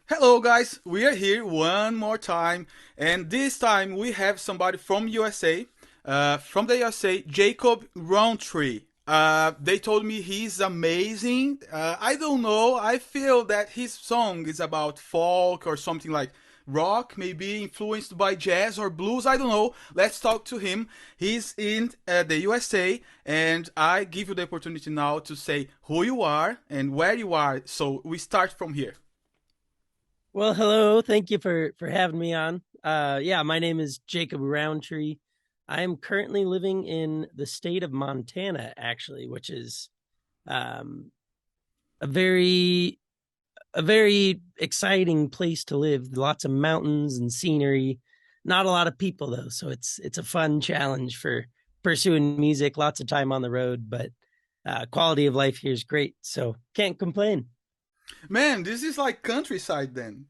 Hello guys, we are here one more time, and this time we have somebody from USA, from the USA, Jacob Rountree. They told me he's amazing. I don't know. I feel that his song is about folk or something like rock, maybe influenced by jazz or blues. I don't know. Let's talk to him. He's in the USA, and I give you the opportunity now to say who you are and where you are. So we start from here. Well, hello. Thank you for having me on. Yeah, my name is Jacob Rountree. I'm currently living in the state of Montana, actually, which is um, a very a very exciting place to live. Lots of mountains and scenery. Not a lot of people though, so it's a fun challenge for pursuing music. Lots of time on the road, but quality of life here is great, so can't complain. Man, this is like countryside then.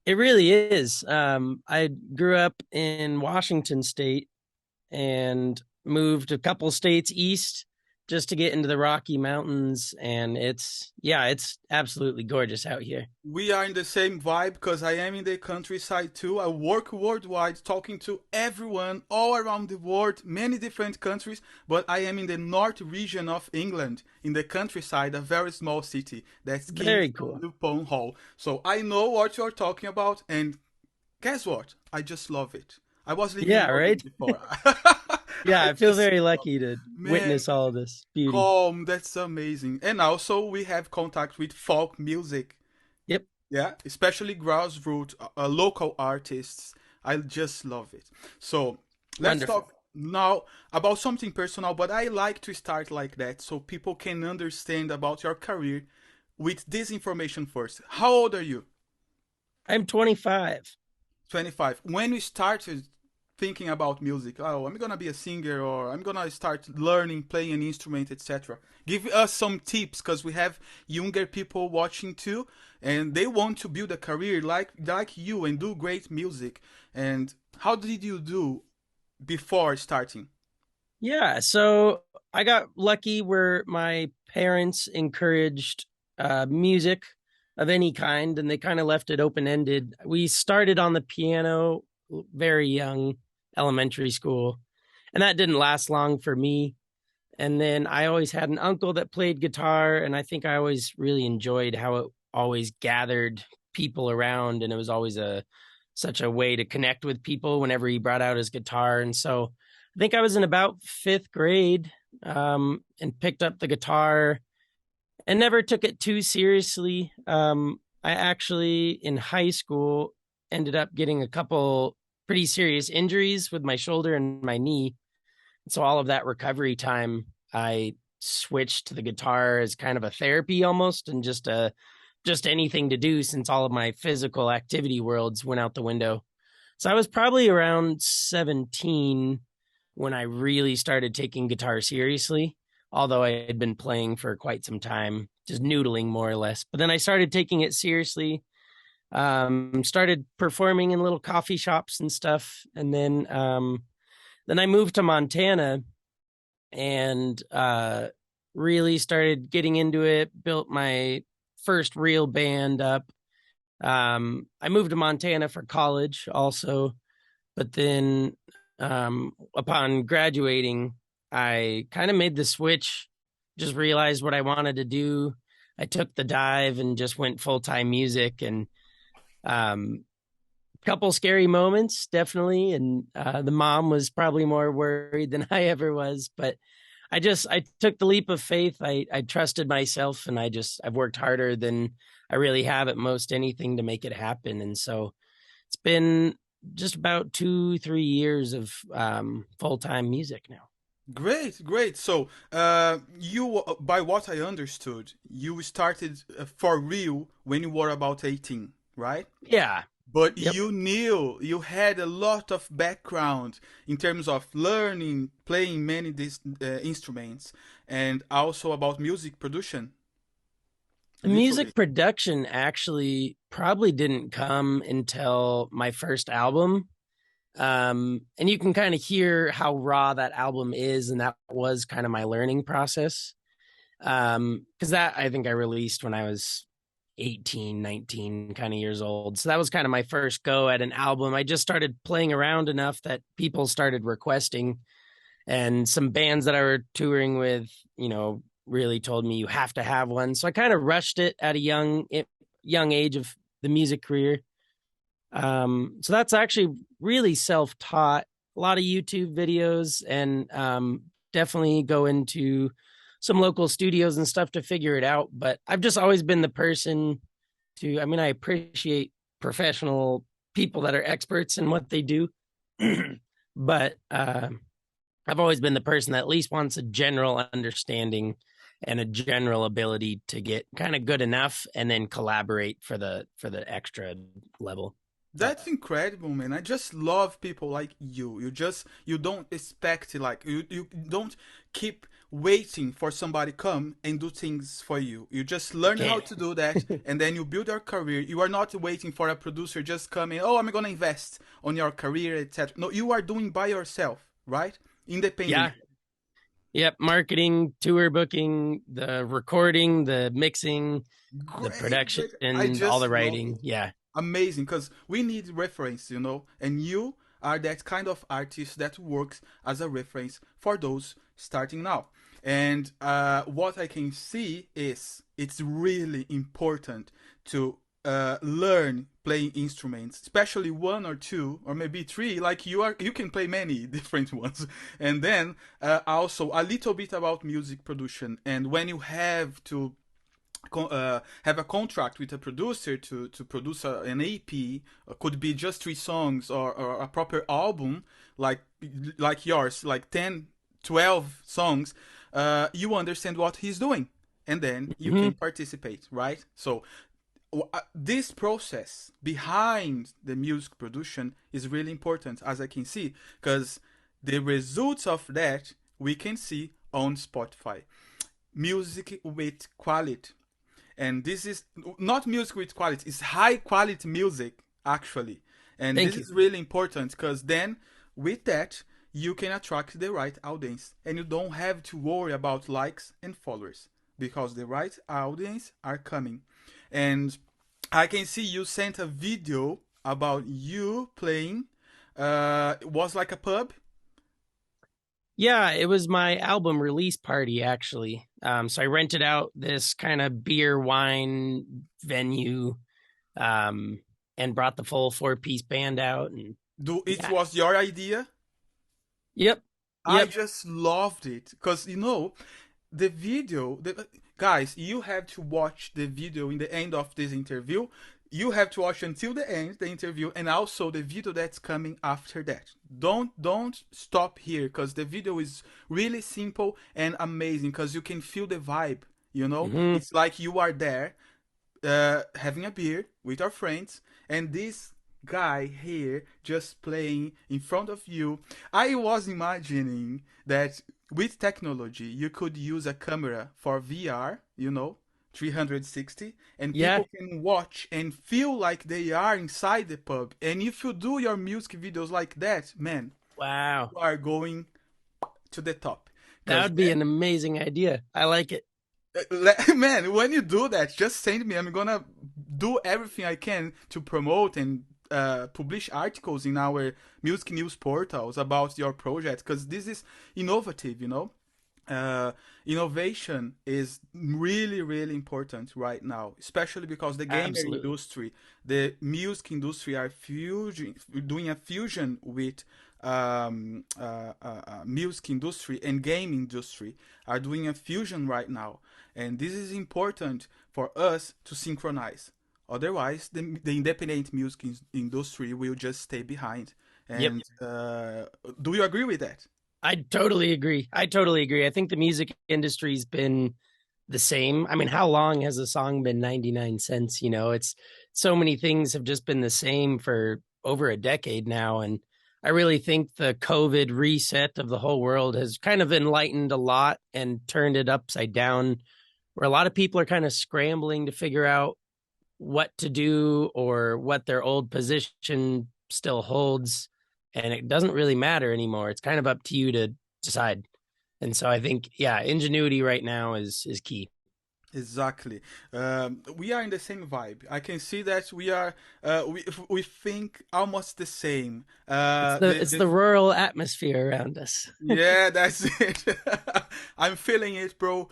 It really is. I grew up in Washington State and moved a couple states east just to get into the Rocky Mountains. And it's absolutely gorgeous out here. We are in the same vibe because I am in the countryside too. I work worldwide talking to everyone all around the world, many different countries, but I am in the north region of England, in the countryside, a very small city that's Very cool. Kingston upon Hull. So I know what you're talking about, and guess what? I just love it. I was living in Yeah, London right? before. Yeah, I I feel just very love lucky it. to Man, witness all of this beauty. calm, that's amazing. And also we have contact with folk music. Yep, Yeah, especially grassroots, local artists. I just love it. So let's wonderful. talk now about something personal, but I like to start like that so people can understand about your career with this information first. How old are you? I'm 25. 25. When you started thinking about music, oh, I'm gonna be a singer or I'm gonna start learning, playing an instrument, etc. Give us some tips because we have younger people watching too, and they want to build a career like you and do great music. And how did you do before starting? Yeah, so I got lucky where my parents encouraged music of any kind, and they kind of left it open ended. We started on the piano very young, elementary school, and that didn't last long for me. And then I always had an uncle that played guitar, and I think I always really enjoyed how it always gathered people around, and it was always a such a way to connect with people whenever he brought out his guitar. And so I think I was in about fifth grade, and picked up the guitar and never took it too seriously. I actually, in high school, ended up getting a couple pretty serious injuries with my shoulder and my knee. So all of that recovery time, I switched to the guitar as kind of a therapy almost, and just anything to do since all of my physical activity worlds went out the window. So I was probably around 17 when I really started taking guitar seriously, although I had been playing for quite some time, just noodling more or less. But then I started taking it seriously, started performing in little coffee shops and stuff. And then I moved to Montana and really started getting into it, built my first real band up. I moved to Montana for college also, but then upon graduating, I kind of made the switch, just realized what I wanted to do. I took the dive and just went full time music, and um, couple scary moments, definitely. And the mom was probably more worried than I ever was, but I took the leap of faith. I trusted myself, and I've worked harder than I really have at most anything to make it happen. And so it's been just about 2 3 years of full time music now. Great, great. So, you, by what I understood, you started for real when you were about 18, right? Yeah. But Yep. you knew you had a lot of background in terms of learning, playing many these instruments, and also about music production, literally. Music production actually probably didn't come until my first album. And you can kind of hear how raw that album is, and that was kind of my learning process. Because that I think I released when I was 18, 19 kind of years old. So that was kind of my first go at an album. I just started playing around enough that people started requesting, and some bands that I were touring with, really told me you have to have one. So I kind of rushed it at a young age of the music career. So that's actually really self-taught, a lot of YouTube videos, and definitely go into some local studios and stuff to figure it out. But I've just always been the person I appreciate professional people that are experts in what they do. But I've always been the person that at least wants a general understanding and a general ability to get kind of good enough and then collaborate for the extra level. But That's incredible, man. I just love people like you. You don't expect like you don't keep waiting for somebody come and do things for you. You just you learn how can't. to do that and then you build your career. You are not waiting for a producer just coming, "Oh, I'm going to invest on your career, etc." No, you are doing by yourself, right? Independent. Yeah. Yep. Marketing, tour booking, the recording, the mixing, the Great, production, great. I all just the love it. writing. Yeah. Amazing, because we need reference, and you are that kind of artist that works as a reference for those starting now. And what I can see is it's really important to learn playing instruments, especially one or two or maybe three. Like you can play many different ones, and then also a little bit about music production. And when you have a contract with a producer to produce an EP, could be just 3 songs or a proper album like yours, like 10, 12 songs, you understand what he's doing and then you Hmm. can participate, right? So this process behind the music production is really important, as I can see, because the results of that we can see on Spotify. Music with quality, and this is not music with quality, it's high quality music actually. And Thank this you. is really important because then with that you can attract the right audience and you don't have to worry about likes and followers because the right audience are coming. And I can see you sent a video about you playing, it was like a pub. Yeah, it was my album release party actually. So I rented out this kind of beer wine venue, um, and brought the full 4-piece band out. And Do it yeah, was your idea? yep, I yep. just loved it because the video, guys, you have to watch the video in the end of this interview. You have to watch until the end the interview and also the video that's coming after that. Don't stop here because the video is really simple and amazing because you can feel the vibe. Hmm. It's like you are there having a beer with our friends, and this guy here just playing in front of you. I was imagining that with technology, you could use a camera for VR, 360, and Yeah. people can watch and feel like they are inside the pub. And if you do your music videos like that, man, Wow. you are going to the top. That Because would be an amazing idea. I like it. man, when you do that, just send me. I'm gonna do everything I can to promote and publish articles in our music news portals about your project because this is innovative. uh, Innovation is really really important right now, especially because the gamer Absolutely. industry, the music industry are doing a fusion with music industry and game industry are doing a fusion right now, and this is important for us to synchronize. Otherwise, the independent music industry will just stay behind. Yep. And do you agree with that? I totally agree. I totally agree. I think the music industry's been the same. I mean, how long has a song been 99 cents? It's so many things have just been the same for over a decade now. And I really think the COVID reset of the whole world has kind of enlightened a lot and turned it upside down, where a lot of people are kind of scrambling to figure out what to do or what their old position still holds. And it doesn't really matter anymore. It's kind of up to you to decide. And so I think, yeah, ingenuity right now is key. Exactly. We are in the same vibe. I can see that we think almost the same. It's the rural atmosphere around us. Yeah, that's it. I'm feeling it, bro.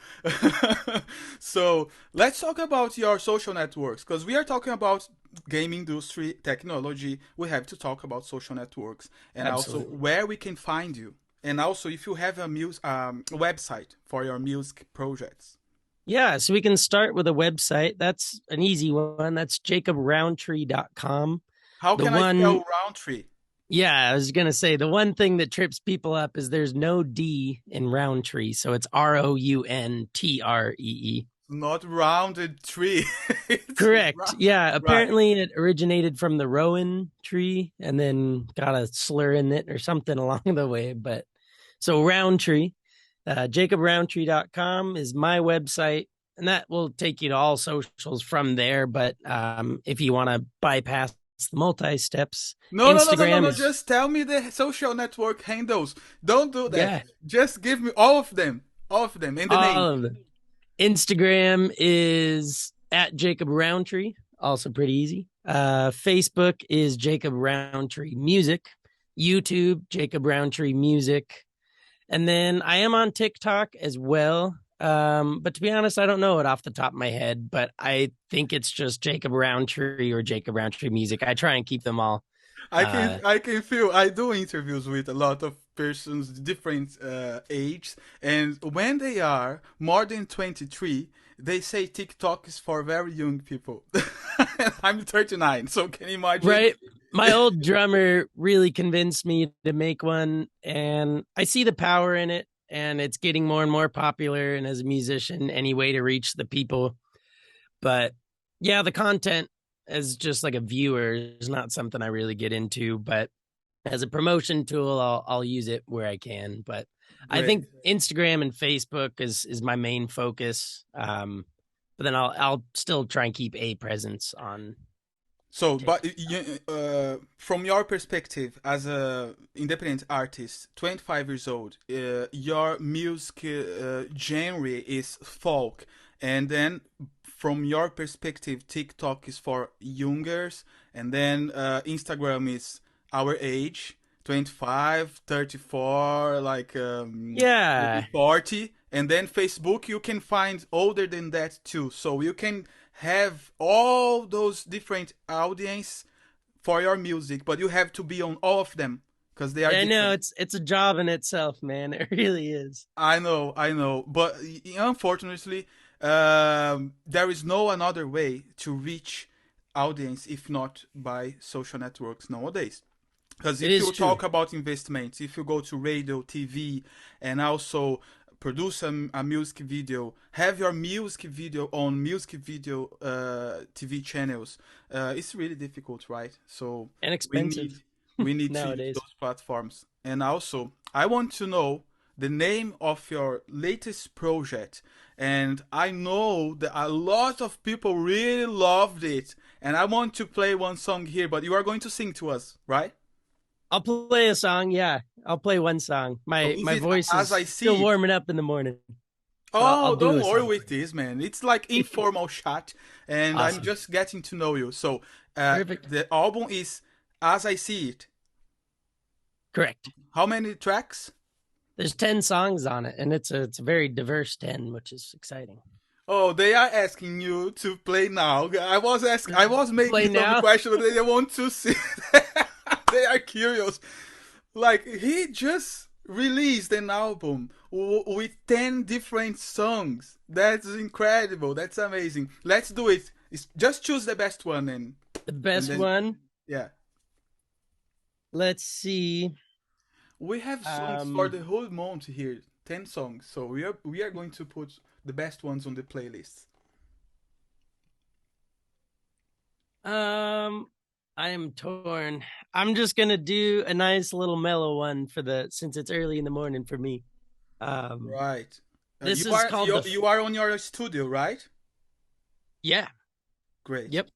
So let's talk about your social networks because we are talking about game industry technology. We have to talk about social networks and also Absolutely. where we can find you, and also if you have a website for your music projects. Yeah, so we can start with a website. That's an easy one. That's jacobrountree.com. How The can I one, spell Roundtree? yeah, I was going to say the one thing that trips people up is there's no D in Rountree. So it's Rountree. Not rounded tree. It's Correct. Yeah. right. Apparently it originated from the rowan tree and then got a slur in it or something along the way. But so Rountree, jacobrountree.com is my website. And that will take you to all socials from there. But if you want to bypass the multi steps, No, no, no, no, no, Instagram no. is, Just tell me the social network handles. Don't do that. yeah, Just give me all of them, and the name. all of them. Instagram is at Jacob Rountree, also pretty easy. Facebook is Jacob Rountree Music. YouTube, Jacob Rountree Music. And then I am on TikTok as well. But to be honest, I don't know it off the top of my head, but I think it's just Jacob Rountree or Jacob Rountree Music. I try and keep them all. Uh, I can feel. I do interviews with a lot of persons, different age, and when they are more than 23, they say TikTok is for very young people. I'm 39, so can you imagine? right. My old drummer really convinced me to make one, and I see the power in it, and it's getting more and more popular. And as a musician, any way to reach the people. But yeah, the content as just like a viewer is not something I really get into, but as a promotion tool, I'll use it where I can. But I Great. think Instagram and Facebook is my main focus. But then I'll still try and keep a presence on So, but TikTok. from your perspective as a independent artist, 25 years old, your music genre is folk, and then from your perspective, TikTok is for youngers, and then Instagram is our age, 25, 34, like maybe Yeah, 40, and then Facebook you can find older than that too. So you can have all those different audience for your music, but you have to be on all of them because they are I know different. it's a job in itself, man. It really is. I know, but unfortunately, there is no another way to reach audience if not by social networks nowadays. Because It if is you true. talk about investments, if you go to radio, TV, and also produce a music video, have your music video on music video TV channels, it's really difficult, right? So And we expensive need we need to use nowadays. those platforms. And also, I want to know the name of your latest project. And I know that a lot of people really loved it. And I want to play one song here, but you are going to sing to us, right? I'll play a song. Yeah, I'll play one song. So My is my it voice as is I still see it? warming up in the morning, but I'll Oh, do don't a worry song for with this, man. It's like you. informal chat, and I'm Awesome. just getting to know you. So, Perfect. the album is As I See It. Correct. How many tracks? There's 10 songs on it, and it's a very diverse 10, which is exciting. Oh, they are asking you to play now. I was making Play some now. questions, but they want to see. They are curious. Like he just released an album with 10 different songs. That's incredible. That's amazing. Let's do it. Just choose the best one The and best then one. yeah. Let's see. We have songs for Um, the whole month here. 10 songs. So we are going to put the best ones on the playlist. um, I am torn. I'm just gonna do a nice little mellow one for the since it's early in the morning for me. Um, Right. this is called the You are on your studio, right? yeah, Great. yep,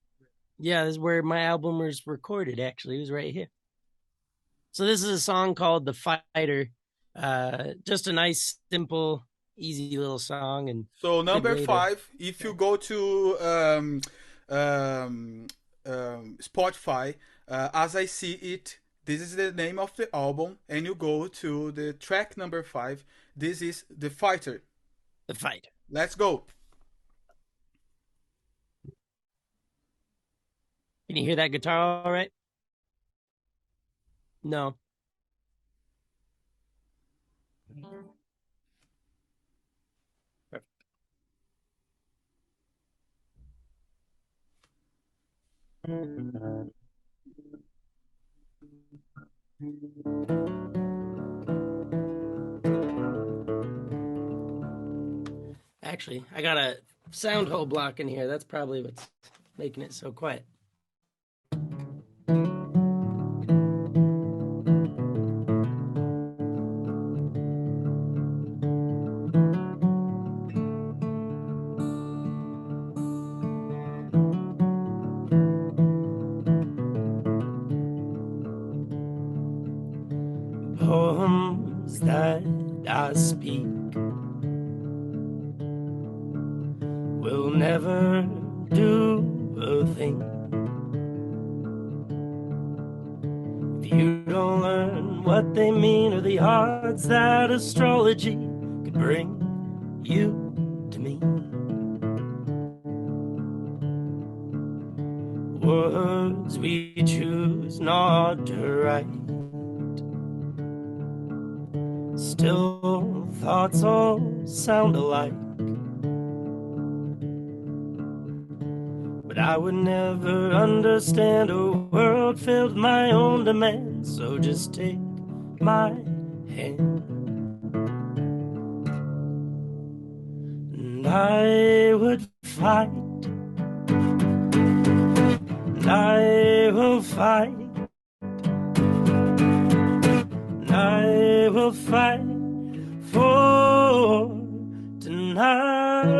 yeah. This is where my album was recorded. Actually, it was right here. So this is a song called "The Fighter." Just a nice, simple, easy little song and So good number way to. five, if Yeah. you go to um, Spotify, as I see it, this is the name of the album, and you go to the track number five. This is The Fighter. The fight. Let's go. Can you hear that guitar all right? No. Actually, I got a sound hole block in here. That's probably what's making it so quiet. Poems that I speak will never do a thing if you don't learn what they mean or the odds that astrology could bring you to me. Words we choose not to write, still thoughts all sound alike. But I would never understand a world filled with my own demands. So just take my hand, and I would fight, and I will fight, and I will fight for tonight.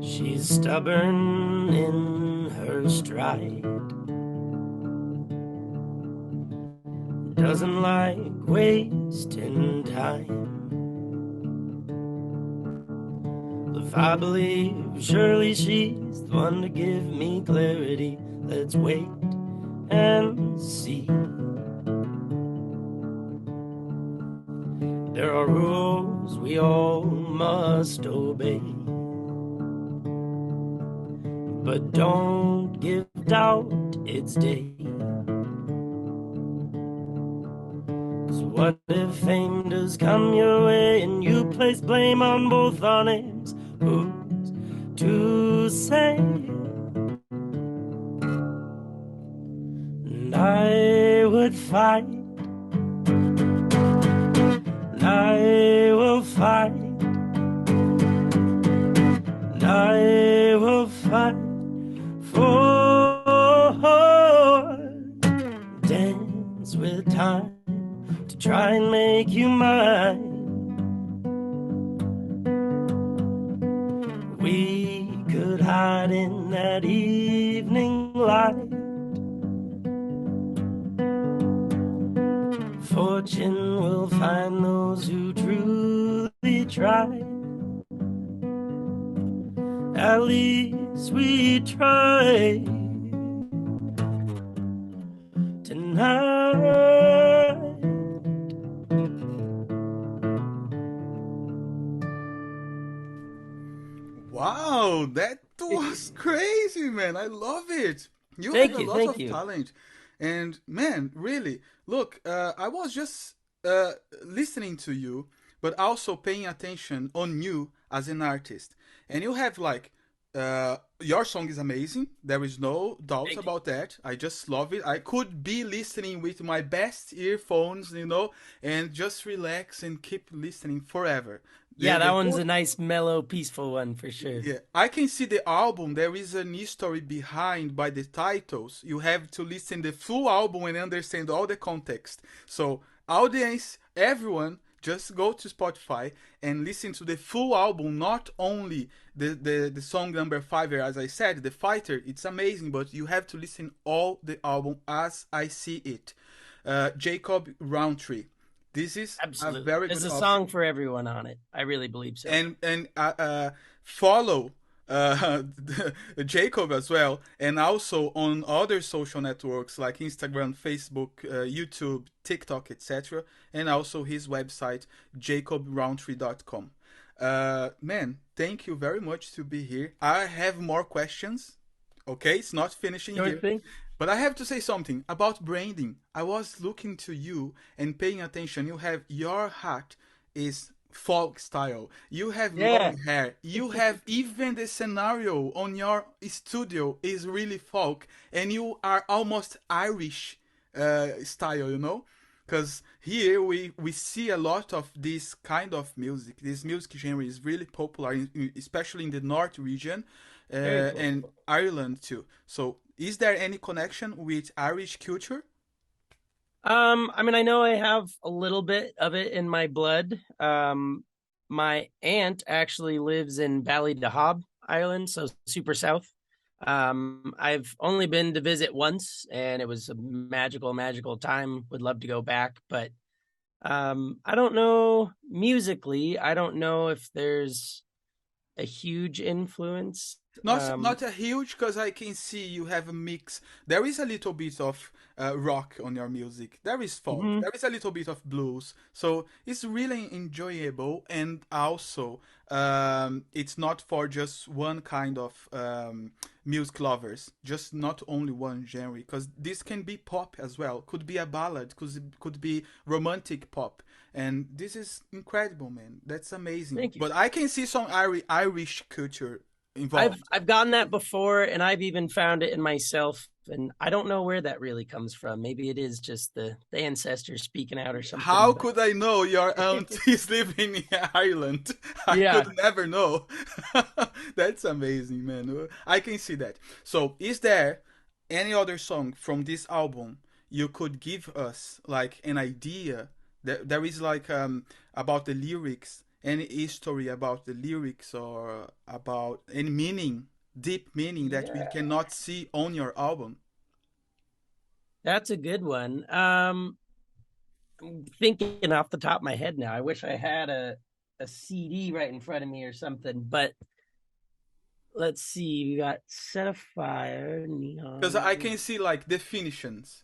She's stubborn in her stride, doesn't like wasting time. If I believe, surely she's the one to give me clarity. Let's wait and see. There are rules we all must obey, but don't give doubt its day. 'Cause what if fame does come your way and you place blame on both our names? Who's to say? And I would fight, and I will fight, and I will fight for dance with time to try and make you mine. We could hide in that evening light. Fortune will find those who truly try. At least we try tonight. Wow, that was crazy, man. I love it. You have Thank a you, lot thank of you. talent. And man, really, look, I was just listening to you, but also paying attention on you as an artist. And you have like, your song is amazing. There is no doubt Thank you. about that. I just love it. I could be listening with my best earphones, and just relax and keep listening forever. Yeah, The that one's whole a nice, mellow, peaceful one for sure. Yeah, I can see the album. There is an history behind by the titles. You have to listen the full album and understand all the context. So, audience, everyone, just go to Spotify and listen to the full album, not only the song number 5, as I said, The Fighter. It's amazing, but you have to listen all the album as I see it. Jacob Rountree. This is a Absolutely. very There's good a option. song for everyone on it. I really believe so. And follow Jacob as well, and also on other social networks like Instagram, Facebook, YouTube, TikTok, etc., and also his website jacobrountree.com. Man, thank you very much to be here. I have more questions. Okay, it's not finishing Sure here. thing. But I have to say something about branding. I was looking to you and paying attention. You have your hat is folk style. You have Yeah. long hair. You have even the scenario on your studio is really folk, and you are almost Irish style. Because here we see a lot of this kind of music. This music genre is really popular, especially in the North region Very cool. and Ireland too. So, is there any connection with Irish culture? I mean, I know I have a little bit of it in my blood. My aunt actually lives in Ballydehob, Ireland, so super south. I've only been to visit once, and it was a magical, magical time. Would love to go back, but I don't know musically. I don't know if there's a huge influence. Not a huge, because I can see you have a mix. There is a little bit of rock on your music. There is folk. Mhm. There is a little bit of blues. So it's really enjoyable, and also it's not for just one kind of music lovers. Just not only one genre, because this can be pop as well. Could be a ballad. Could be romantic pop. And this is incredible, man. That's amazing. Thank you. But I can see some Irish culture I've involved. I've gotten that before, and I've even found it in myself, and I don't know where that really comes from. Maybe it is just the ancestors speaking out or something. How But could I know your aunt is living in Ireland? I yeah, could never know. That's amazing, man. I can see that. So, is there any other song from this album you could give us like an idea? There is like about the lyrics, any history about the lyrics or about any meaning, deep meaning that we yeah, cannot see on your album. that's a good one. I'm thinking off the top of my head now. I wish I had a CD right in front of me or something. But let's see. We got Set a Fire, Because I Neon. can see like definitions.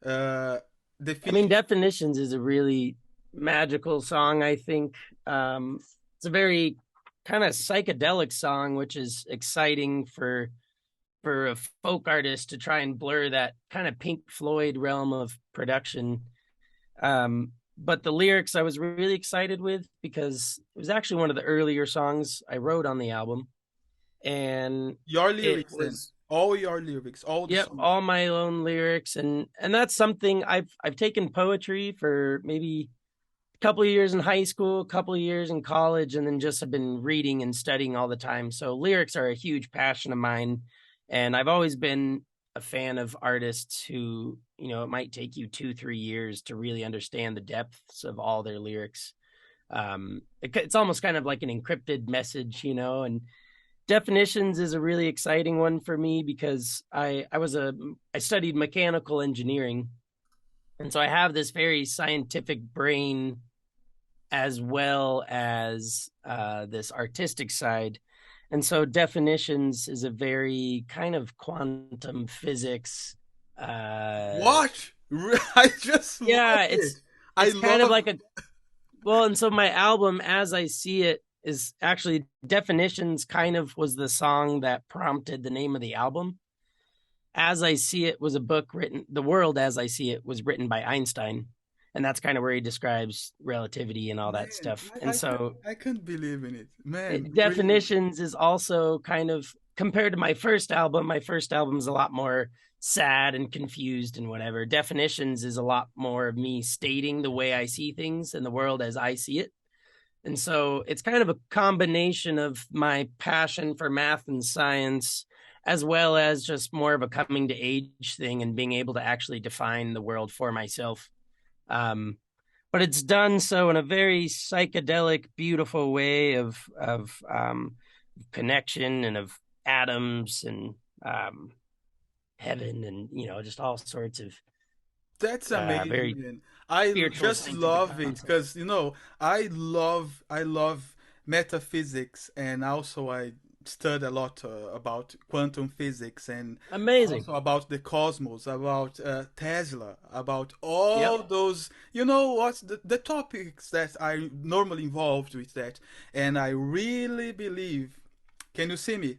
Uh, I mean, definition. Definitions is a really magical song, I think. It's a very kind of psychedelic song, which is exciting for a folk artist to try and blur that kind of Pink Floyd realm of production. But the lyrics I was really excited with because it was actually one of the earlier songs I wrote on the album. And Your it lyrics then. was, All your lyrics, all the yep, songs. all my own lyrics. And that's something I've taken poetry for maybe a couple of years in high school, a couple of years in college, and then just have been reading and studying all the time. So lyrics are a huge passion of mine. And I've always been a fan of artists who, it might take you 2, 3 years to really understand the depths of all their lyrics. It's almost kind of like an encrypted message, and Definitions is a really exciting one for me because I studied mechanical engineering, and so I have this very scientific brain as well as this artistic side. And so Definitions is a very kind of quantum physics. What? I just love Yeah, it. I it's kind of love. like a well, and so my album, As I See It, is actually Definitions. Kind of was the song that prompted the name of the album. As I See It was a book written. The World as I See It was written by Einstein, and that's kind of where he describes relativity and all that Man, stuff. And so I can't believe in it. Man, really. Definitions is also kind of compared to my first album. My first album is a lot more sad and confused and whatever. Definitions is a lot more of me stating the way I see things in the world as I see it. And so it's kind of a combination of my passion for math and science, as well as just more of a coming to age thing and being able to actually define the world for myself. Um, but it's done so in a very psychedelic, beautiful way of connection and of atoms and um, heaven and just all sorts of That's amazing, very man. I spiritual, just scientific love it concepts. because I love metaphysics, and also I study a lot about quantum physics, and Amazing. also about the cosmos, about Tesla, about Yep. all those, what, the topics that I normally involved with that. And I really believe, can you see me?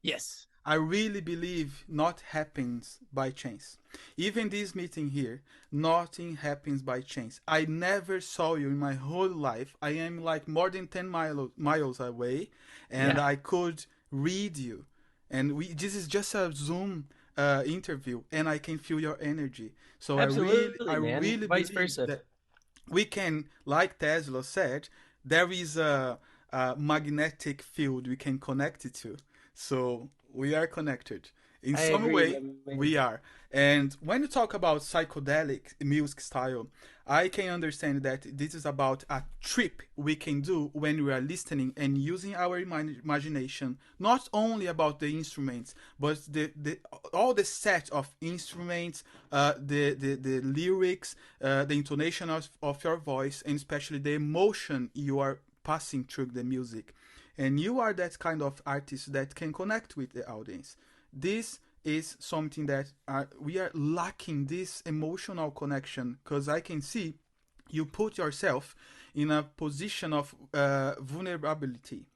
Yes. I really believe not happens by chance. Even this meeting here, nothing happens by chance. I never saw you in my whole life. I am like more than 10 miles away, and Yeah. I could read you. And this is just a Zoom interview, and I can feel your energy. So I Absolutely, man. really Vice believe versa. that we can, like Tesla said, there is a magnetic field we can connect it to. So we are connected. In I some agree, way, my man. we are. And when you talk about psychedelic music style, I can understand that this is about a trip we can do when we are listening and using our imagination, not only about the instruments, but the all the set of instruments, the lyrics, the intonation of your voice, and especially the emotion you are passing through the music. And you are that kind of artist that can connect with the audience. This is something that we are lacking, this emotional connection, because I can see you put yourself in a position of vulnerability.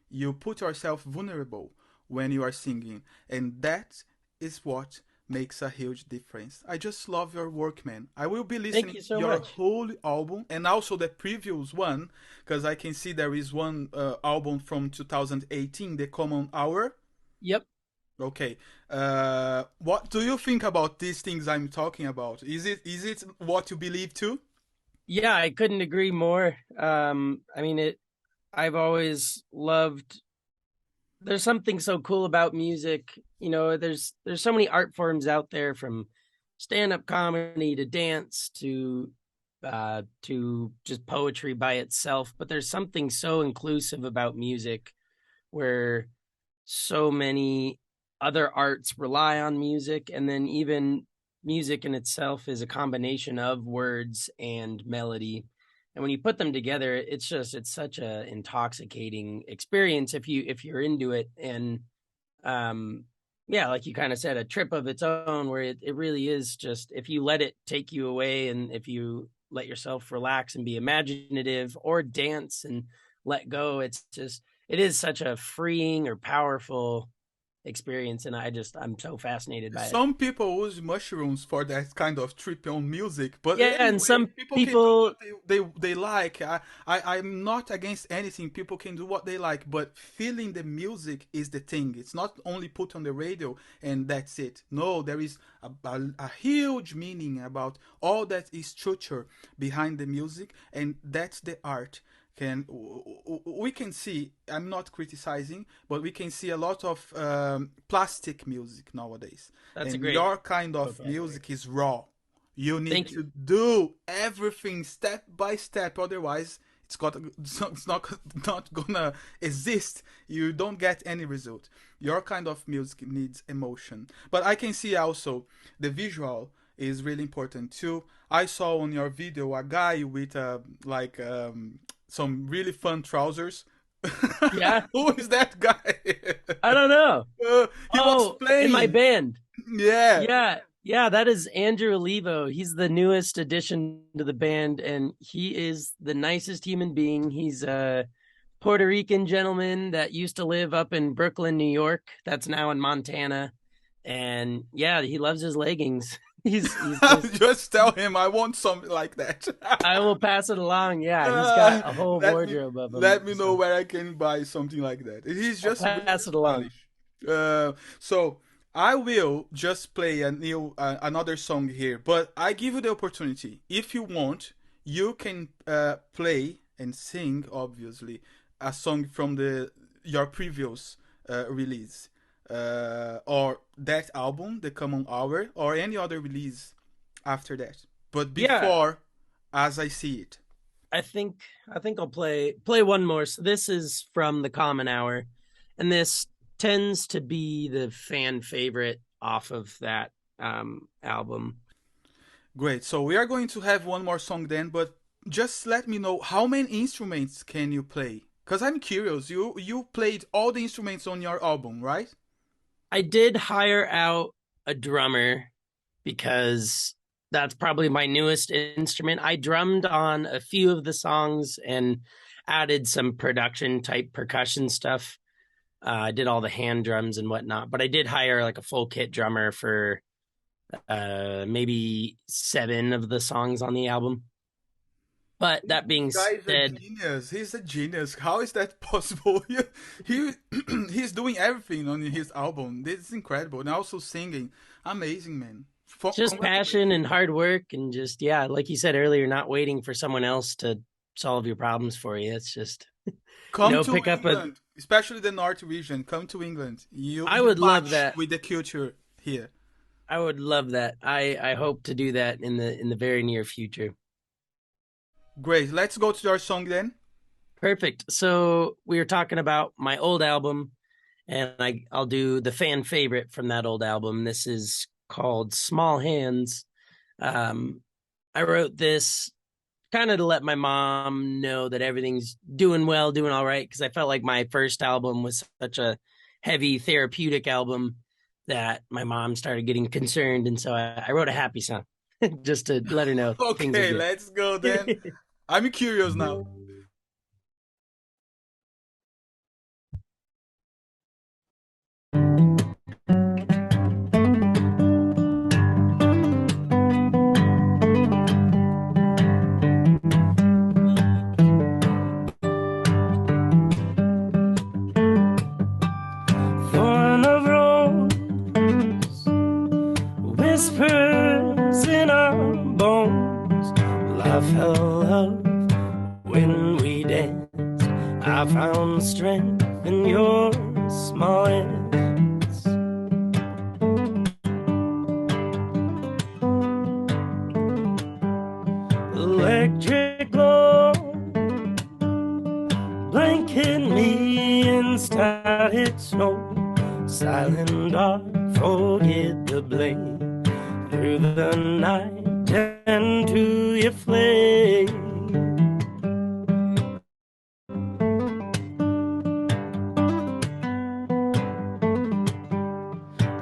You put yourself vulnerable when you are singing, and that is what makes a huge difference. I just love your work, man. I will be Thank listening you so your much. whole album and also the previous one, because I can see there is one album from 2018, The Common Hour. Yep. Okay. What do you think about these things I'm talking about? Is it what you believe too? Yeah, I couldn't agree more. I mean it I've always loved there's something so cool about music. There's so many art forms out there from stand-up comedy to dance to just poetry by itself, but there's something so inclusive about music where so many other arts rely on music, and then even music in itself is a combination of words and melody, and when you put them together it's such a intoxicating experience if you're into it. And um yeah, like you kind of said, a trip of its own where it really is just if you let it take you away, and if you let yourself relax and be imaginative or dance and let go, it is such a freeing or powerful experience, and I'm so fascinated by it. Some people use mushrooms for that kind of trip on music, but Yeah, and anyway, some people can do people, what they like. I'm not against anything. People can do what they like, but feeling the music is the thing. It's not only put on the radio and that's it. No, there is a huge meaning about all that is structure behind the music, and that's the art. We can see, I'm not criticizing, but we can see a lot of plastic music nowadays, that's a and great your kind of vocabulary. music is raw. You need Thank you. to do everything step by step, otherwise it's not gonna exist. You don't get any result. Your kind of music needs emotion, but I can see also the visual is really important too. I saw on your video a guy with like some really fun trousers. Yeah, Who is that guy? I don't know. He was Oh, in my playing. band. Yeah. Yeah, yeah, that is Andrew Olivo. He's the newest addition to the band, and he is the nicest human being. He's a Puerto Rican gentleman that used to live up in Brooklyn, New York. That's now in Montana, and yeah, he loves his leggings. He's just. Just tell him I want something like that. I will pass it along. Yeah, he's got Uh, a whole let me wardrobe of them. let me know So where I can buy something like that. He's I'll just really pass it along. stylish. So I will just play another song here, but I give you the opportunity. If you want, you can play and sing, obviously, a song from the your previous release, or that album, The Common Hour, or any other release after that. But Yeah, before as I see it? I think I'll play one more. So this is from the Common Hour, and this tends to be the fan favorite off of that album. Great. So we are going to have one more song then, but just let me know how many instruments can you play? Cause I'm curious. You played all the instruments on your album, right? I did hire out a drummer because that's probably my newest instrument. I drummed on a few of the songs and added some production type percussion stuff. I did all the hand drums and whatnot, but I did hire like a full kit drummer for maybe 7 of the songs on the album. But that This being guy is a said, genius. He's a genius. How is that possible? He he's doing everything on his album. This is incredible. And also singing. Amazing, man. just passion Congratulations. and hard work and just yeah, like you said earlier, not waiting for someone else to solve your problems for you. It's just Come to pick up a. England, especially the North region. Come to England. I You would love match that. with the culture here. I would love that. I hope to do that in the very near future. Great. Let's go to our song then. Perfect. So we were talking about my old album, and I'll do the fan favorite from that old album. This is called Small Hands. Um, I wrote this kind of to let my mom know that everything's doing well, doing all right, because I felt like my first album was such a heavy therapeutic album that my mom started getting concerned, and so I wrote a happy song just to let her know things are Okay, good. let's go then. I'm curious now. Thorn of rose whispers in our bones. I fell love when we danced. I found strength in your small hands. Electric glow blanket me in static snow. Silent dark, forget the blame. Through the night and to your flame.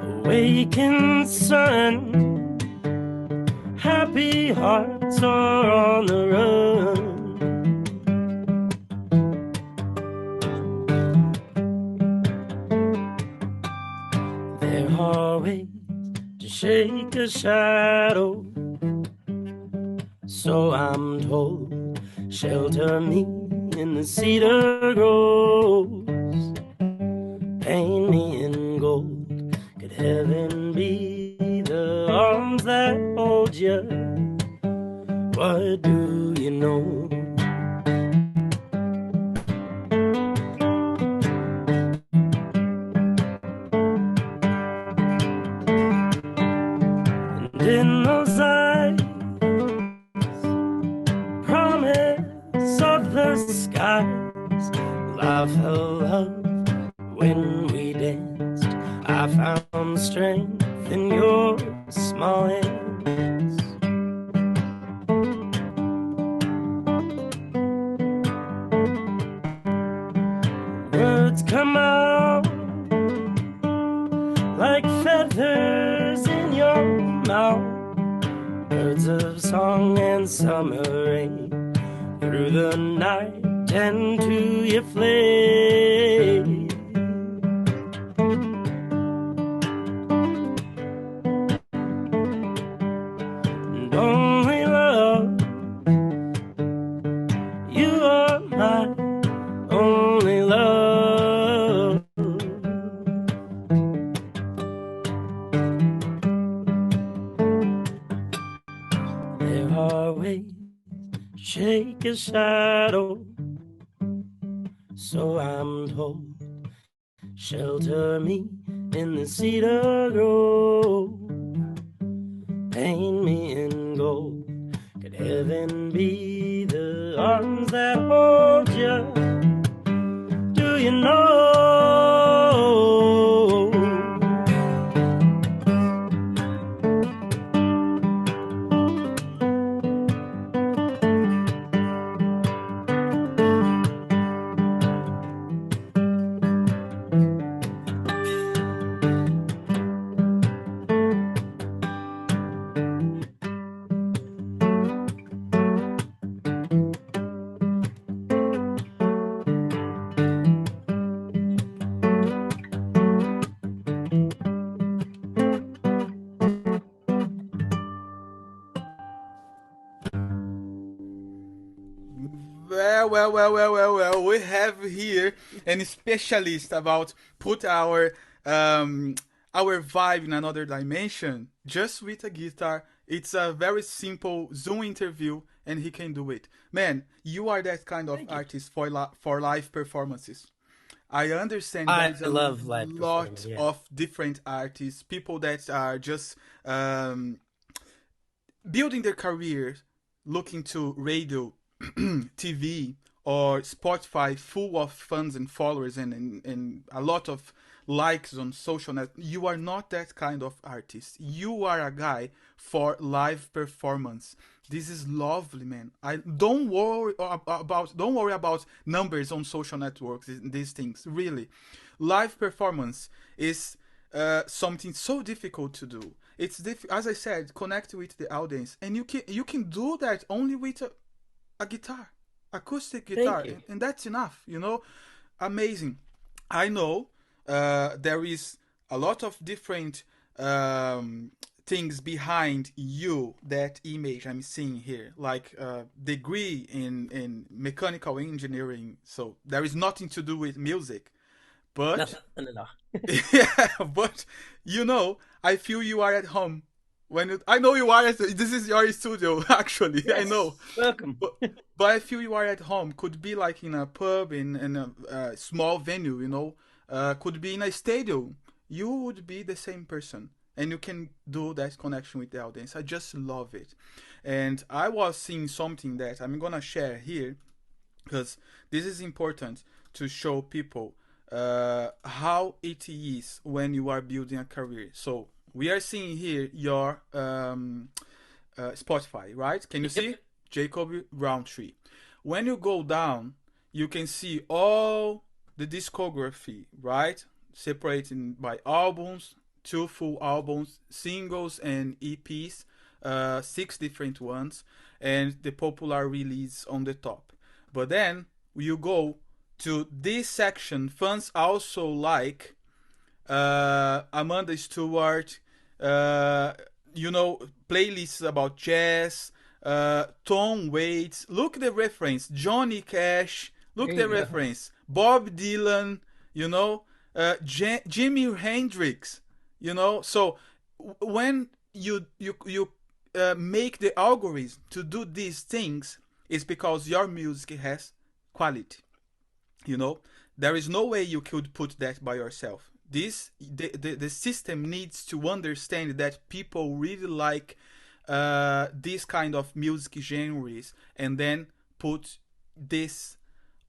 Awakened sun, happy hearts are on the run. There are ways to shake a shadow, so I'm told. Shelter me in the cedar groves, paint me in gold. Could heaven be the arms that hold you? What do you know? And in those eyes, promise of the skies, I felt love when we danced. I found strength in your small hands. Words come out like feathers in your mouth. Birds of song and summer rain. Through the night and to your flame. And only love, you are my only love. There are ways to shake a shadow, so I'm told. Shelter me in the cedar grove, paint me in gold. Could Heaven be the arms that hold you. Do you know? Well. We have here an specialist about put um, our vibe in another dimension just with a guitar. It's a very simple Zoom interview, and he can do it. Man, you are that kind of Thank you. artist for for live performances. I understand there I is a love live performing. lot Yeah. of different artists, people that are just building their careers, looking to radio, TV, or Spotify, full of fans and followers and a lot of likes on social net. You are not that kind of artist. You are a guy for live performance. This is lovely, man. I don't worry about numbers on social networks. These things really, live performance is something so difficult to do. It's as I said, connect with the audience, and you can do that only with a guitar, acoustic Thank guitar, you. and that's enough. Amazing. I know there is a lot of different things behind you, that image I'm seeing here, like degree in mechanical engineering. So there is nothing to do with music, but Nothing at all. yeah, but I feel you are at home. I know you are this is your studio, actually. I Yes. know, Welcome. but but I feel you are at home. Could be like in a pub, in a small venue, could be in a stadium. You would be the same person, and you can do that connection with the audience. I just love it. And I was seeing something that I'm gonna share here, because this is important to show people how it is when you are building a career. So we are seeing here your Spotify, right? Can you Yep. see Jacob Rountree? When you go down, you can see all the discography, right? Separated by albums, two full albums, singles and EPs, six different ones, and the popular release on the top. But then you go to this section. Fans also like Amanda Stewart, uh, playlists about jazz, Tom Waits. Look the reference. Johnny Cash. Look There the you go. reference. Bob Dylan. Jimi Hendrix. So when you make the algorithm to do these things, it's because your music has quality. you know there is no way you could put that by yourself. The system needs to understand that people really like this kind of music genres, and then put this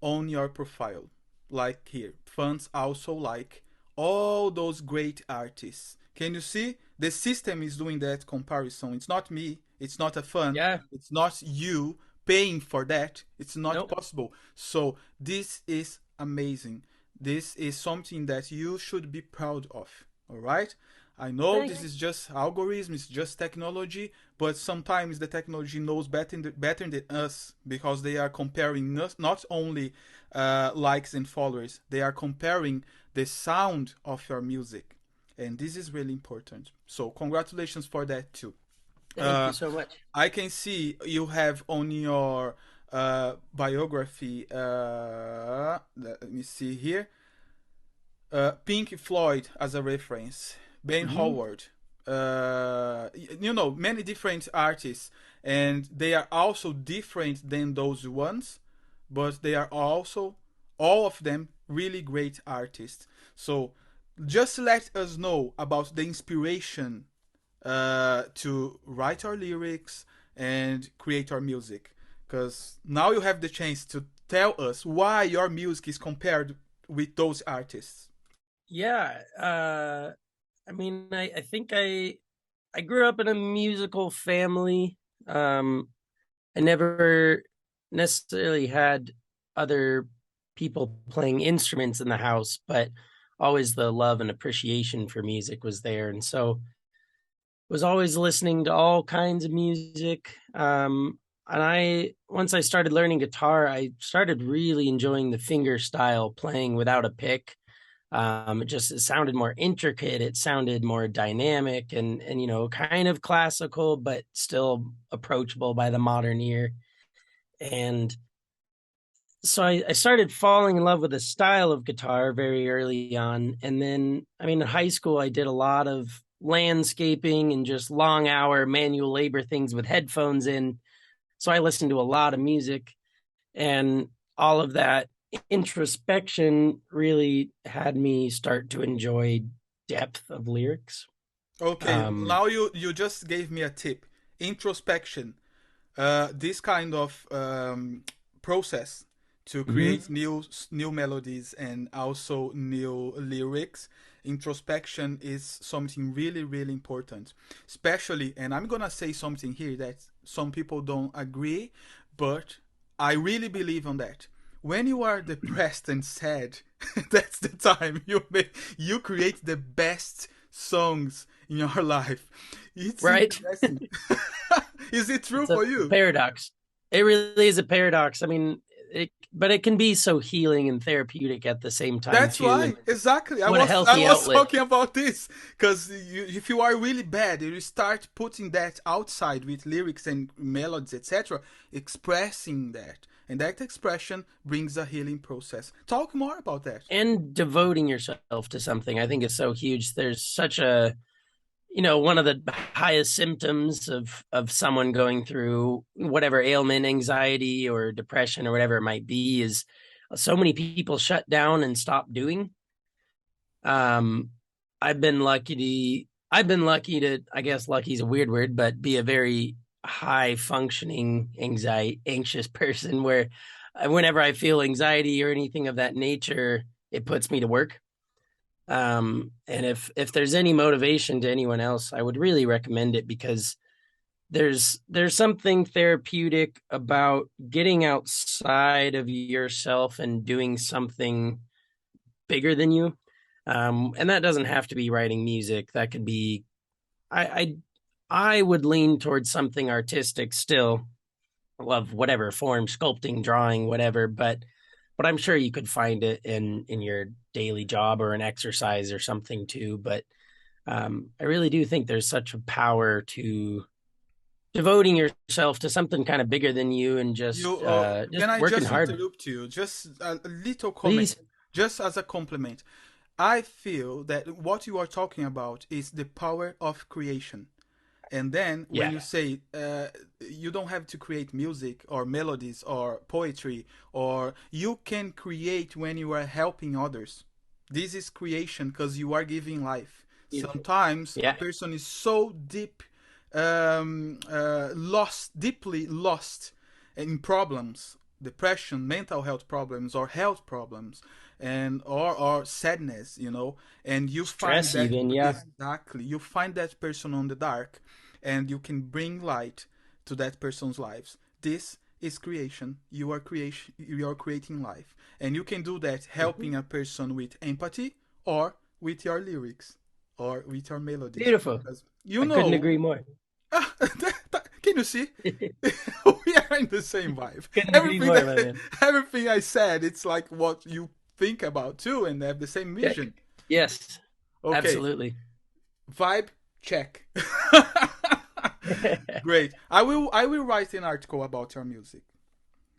on your profile. Like here, fans also like all those great artists. Can you see? The system is doing that comparison. It's not me, it's not a fan, Yeah. it's not you paying for that. It's not Nope. possible. So this is amazing. This is something that you should be proud of. All right. I know Thank this you. is just algorithms, it's just technology, but sometimes the technology knows better than us, because they are comparing not only likes and followers, they are comparing the sound of your music. And this is really important. So, congratulations for that too. Thank Uh, you so much. I can see you have on your biography, let me see here, Pink Floyd as a reference, Ben Hmm. Howard, many different artists, and they are also different than those ones, but they are also, all of them, really great artists. So just let us know about the inspiration to write our lyrics and create our music. Because now you have the chance to tell us why your music is compared with those artists. Yeah. I mean, I think I grew up in a musical family. I never necessarily had other people playing instruments in the house, but always the love and appreciation for music was there. And so was always listening to all kinds of music. And once I started learning guitar, I started really enjoying the finger style playing without a pick. It sounded more intricate. It sounded more dynamic and kind of classical, but still approachable by the modern ear. And so I started falling in love with the style of guitar very early on. And then, I mean, in high school, I did a lot of landscaping and just long hour manual labor things with headphones in. So I listened to a lot of music, and all of that introspection really had me start to enjoy depth of lyrics. Okay, Um, now you just gave me a tip. Introspection. This kind of process to create mhm. new melodies and also new lyrics. Introspection is something really really important, especially. And I'm gonna say something here that some people don't agree, but I really believe on that. When you are depressed and sad, that's the time you create the best songs in your life. It's Right? interesting. Is it true It's a for you? paradox. It really is a paradox. I mean, but it can be so healing and therapeutic at the same time That's too. And why, exactly. I what a was I healthy was outlet. talking about this because if you are really bad, you start putting that outside with lyrics and melodies, etc., expressing that, and that expression brings a healing process. Talk more about that. And devoting yourself to something, I think, is so huge. There's such a, one of the highest symptoms of someone going through whatever ailment, anxiety or depression or whatever it might be, is so many people shut down and stop doing. Um, I've been lucky to, I guess lucky is a weird word, but be a very high functioning anxious person where whenever I feel anxiety or anything of that nature, it puts me to work. And if there's any motivation to anyone else, I would really recommend it, because there's something therapeutic about getting outside of yourself and doing something bigger than you. And that doesn't have to be writing music. That could be, I I would lean towards something artistic still, of whatever form, sculpting, drawing, whatever. But I'm sure you could find it in your daily job or an exercise or something too. But I really do think there's such a power to devoting yourself to something kind of bigger than you, and You just can I working just hard. interrupt you? Just a little comment, Please. just as a compliment. I feel that what you are talking about is the power of creation. And then when Yeah. you say you don't have to create music or melodies or poetry, or you can create when you are helping others. This is creation because you are giving life. Beautiful. Sometimes a Yeah. person is so deep, lost, deeply lost in problems, depression, mental health problems, or health problems, and or sadness, and you find Stress that even. Yeah. exactly you find that person on the dark, and you can bring light to that person's lives. This is creation. You are creating life, and you can do that Mhm. helping a person with empathy, or with your lyrics, or with your melodies, Beautiful. because I couldn't agree more. can you see? We are in the same vibe. Couldn't agree Everything more, my that man. everything I said, it's like what you think about too, and have the same Yeah. vision. Yes, Okay, absolutely. vibe check. Great. I will write an article about your music.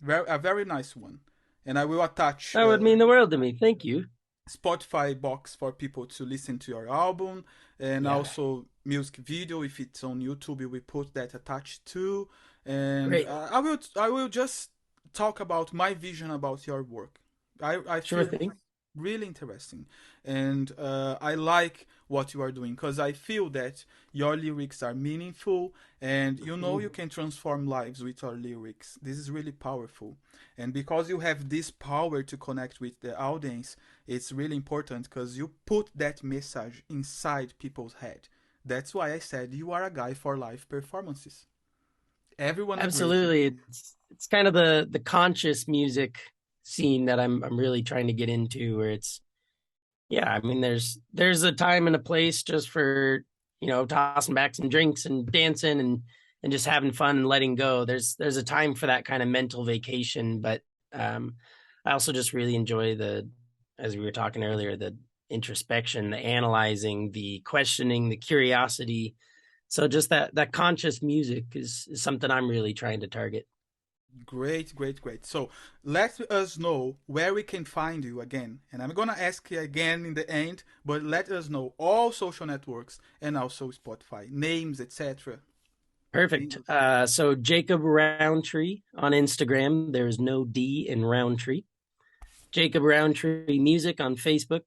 A very nice one, and I will attach That would mean the world to me. Thank you. Spotify box for people to listen to your album, and Yeah, also music video. If it's on YouTube, we put that attached too. And great. I will just talk about my vision about your work. I Sure feel thing. really interesting. And I like what you are doing because I feel that your lyrics are meaningful, and you know you can transform lives with your lyrics. This is really powerful. And because you have this power to connect with the audience, it's really important because you put that message inside people's head. That's why I said you are a guy for live performances. Everyone agrees. Absolutely. It's kind of the conscious music scene that I'm really trying to get into, where it's, yeah, I mean there's a time and a place just for, tossing back some drinks and dancing and just having fun and letting go. There's a time for that kind of mental vacation, but um I also just really enjoy the, as we were talking earlier, the introspection, the analyzing, the questioning, the curiosity. So just that conscious music is something I'm really trying to target. Great, great, great. So let us know where we can find you again. And I'm gonna ask you again in the end, but let us know all social networks and also Spotify, names, etc. Perfect. So Jacob Rountree on Instagram. There's no D in Rountree. Jacob Rountree Music on Facebook.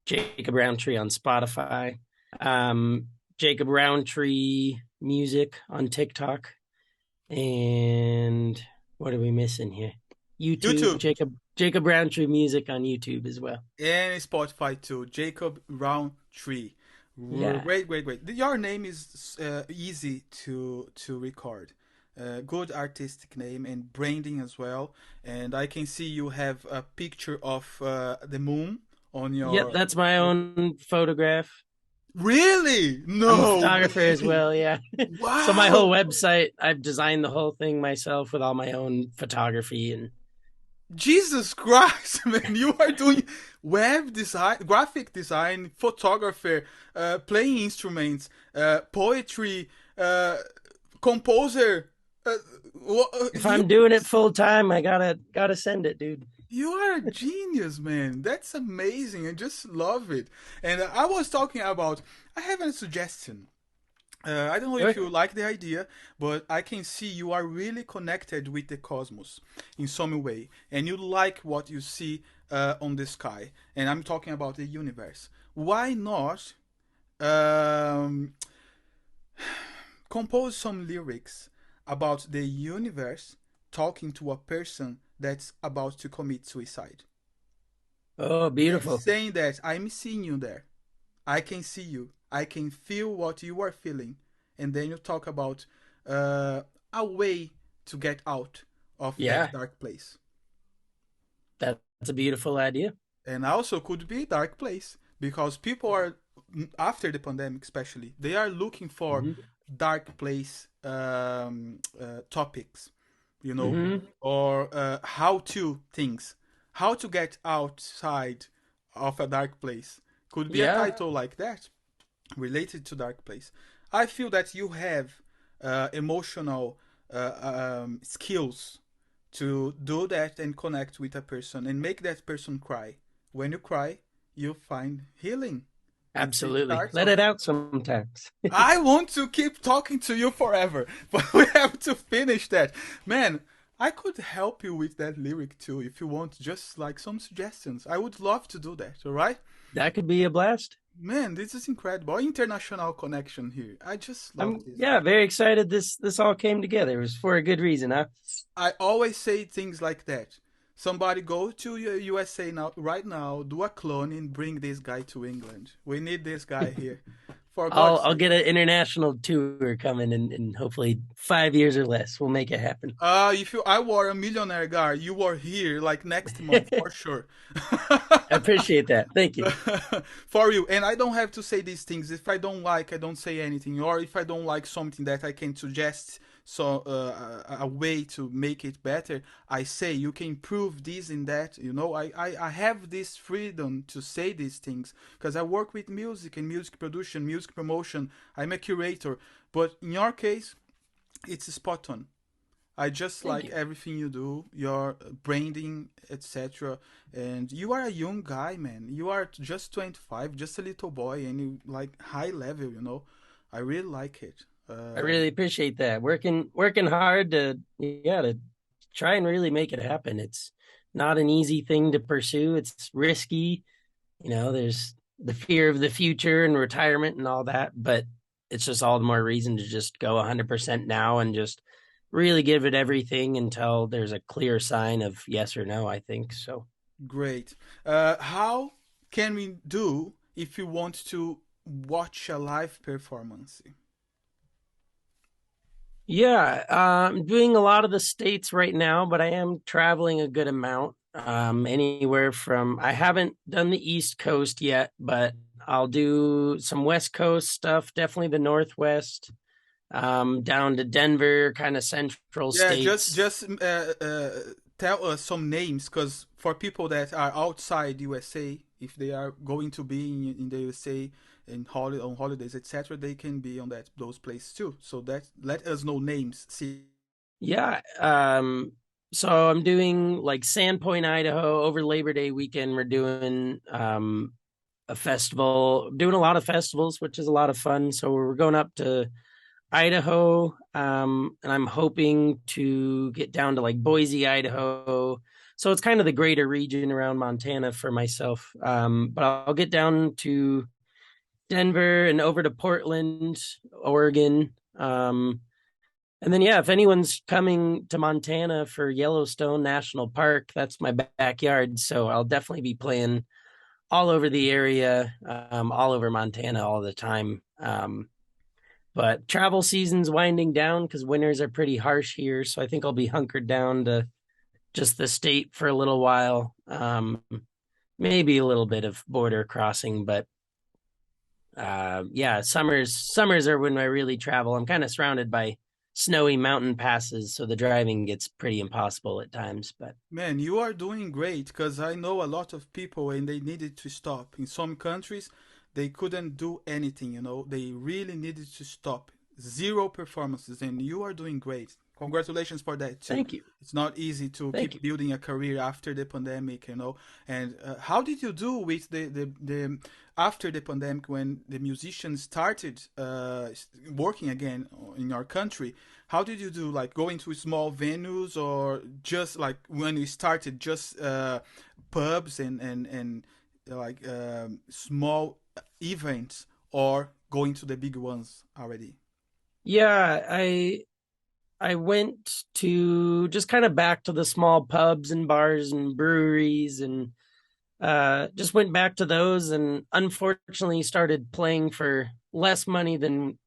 Jacob Rountree on Spotify. Um, Jacob Rountree Music on TikTok. And what are we missing here? YouTube. YouTube Jacob Rountree Music on YouTube as well. and Spotify too. Jacob Rountree. Yeah, Great, great, great. Your name is easy to record. Good artistic name and branding as well. And I can see you have a picture of the moon on yep. your. That's my own photograph. Really? I'm a No photographer as way. well, yeah. So my whole Wow. website, I've designed the whole thing myself with all my own photography and Jesus Christ, man, you are doing web design, graphic design, photographer, playing instruments, poetry, composer. Uh, if you I'm doing it full time, I gotta send it, dude. you are a genius, man. That's amazing. I just love it. And I was talking about. I have a suggestion. I don't know if Sure. you like the idea, but I can see you are really connected with the cosmos in some way, and you like what you see on the sky. And I'm talking about the universe. Why not um, compose some lyrics about the universe talking to a person that's about to commit suicide? Oh, And beautiful. saying that I'm seeing you there. I can see you. I can feel what you are feeling. And then you talk about uh, a way to get out of that Yeah, dark place. that's a beautiful idea. And also could be dark place because people are after the pandemic, especially they are looking for Hmm. dark place topics, you know, Hmm. or how to things, how to get outside of a dark place. Could be a Yeah, title like that related to dark place. I feel that you have emotional skills to do that and connect with a person and make that person cry. When you cry, you find healing. It's the absolutely. start Let of. it out sometimes. I want to keep talking to you forever, but we have to finish that. Man, I could help you with that lyric too if you want, just like some suggestions. I would love to do that, all right? That could be a blast. Man, this is incredible. International connection here. I just love I'm, this. yeah, very excited this all came together. It was for a good reason, huh? I always say things like that. Somebody go to USA now, right now, do a clone and bring this guy to England. We need this guy here. For God's I'll sake. get an international tour coming in hopefully 5 years or less. We'll make it happen. If you I were a millionaire guy, you were here like next month I for sure. appreciate that. Thank you. For you. And I don't have to say these things. If I don't like, I don't say anything. Or if I don't like something that I can suggest so a way to make it better, I say you can improve this and that. You know, I have this freedom to say these things because I work with music and music production, music promotion. I'm a curator. But in your case, it's spot on. I just Thank like you. everything you do, your branding, etc. And you are a young guy, man. You are just 25, just a little boy, and you like high level, you know. I really like it. I really appreciate that. Working hard to, yeah, to try and really make it happen. not an easy thing to pursue. It's risky. There's the fear of the future and retirement and all that, but it's just all the more reason to just go 100% now and just really give it everything until there's a clear sign of yes or no, I think. So, Great. How can we do if you want to watch a live performance? yeah, I'm doing a lot of the states right now, but I am traveling a good amount. Anywhere from I haven't done the East Coast yet, but I'll do some West Coast stuff, definitely the Northwest, down to Denver, kind of central Yeah, states. tell us some names, because for people that are outside USA, if they are going to be in the USA on holidays, etc., they can be on those places too. So that let us know names. See. Yeah. So I'm doing like Sandpoint, Idaho over Labor Day weekend. We're doing a festival, doing a lot of festivals, which is a lot of fun. So we're going up to Idaho, and I'm hoping to get down to like Boise, Idaho. So it's kind of the greater region around Montana for myself. But I'll get down to Denver and over to Portland, Oregon. And then, yeah, if anyone's coming to Montana for Yellowstone National Park, that's my backyard. So I'll definitely be playing all over the area, all over Montana all the time. But travel season's winding down because winters are pretty harsh here. So I think I'll be hunkered down to just the state for a little while. Maybe a little bit of border crossing, but yeah, summers are when I really travel. I'm kind of surrounded by snowy mountain passes, so the driving gets pretty impossible at times. But Man, you are doing great, because I know a lot of people and they needed to stop. In some countries, they couldn't do anything, They really needed to stop. Zero performances, and you are doing great. Congratulations for that too. thank you, It's not easy to thank you. keep building a career after the pandemic. And how did you do with the after the pandemic, when the musicians started working again in our country? How did you do, like going to small venues, or just like when you started, just pubs and like small events, or going to the big ones already? Yeah, I went to just kind of back to the small pubs and bars and breweries and just went back to those and unfortunately started playing for less money than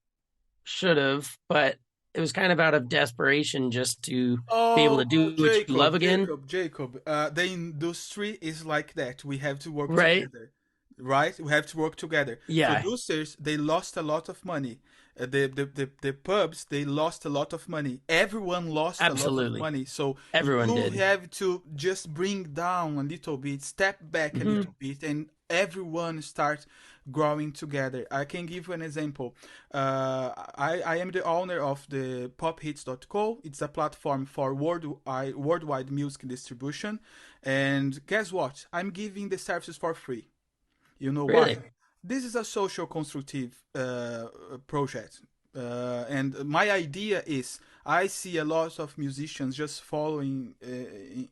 should have, but it was kind of out of desperation just to be able to Oh, do what you love Jacob, again. Jacob, Jacob. The industry is like that. We have to work Right? together, right? We have to work together. Yeah, Producers, they lost a lot of money. The pubs, they lost a lot of money. Everyone lost a lot of absolutely. money. So Everyone you did. have to just bring down a little bit, step back a Hmm. little bit, and everyone start growing together. I can give you an example. I am the owner of the pophits.co. It's a platform for worldwide music distribution. And guess what? I'm giving the services for free. You know why? Really? This is a social constructive project. And my idea is, I see a lot of musicians just falling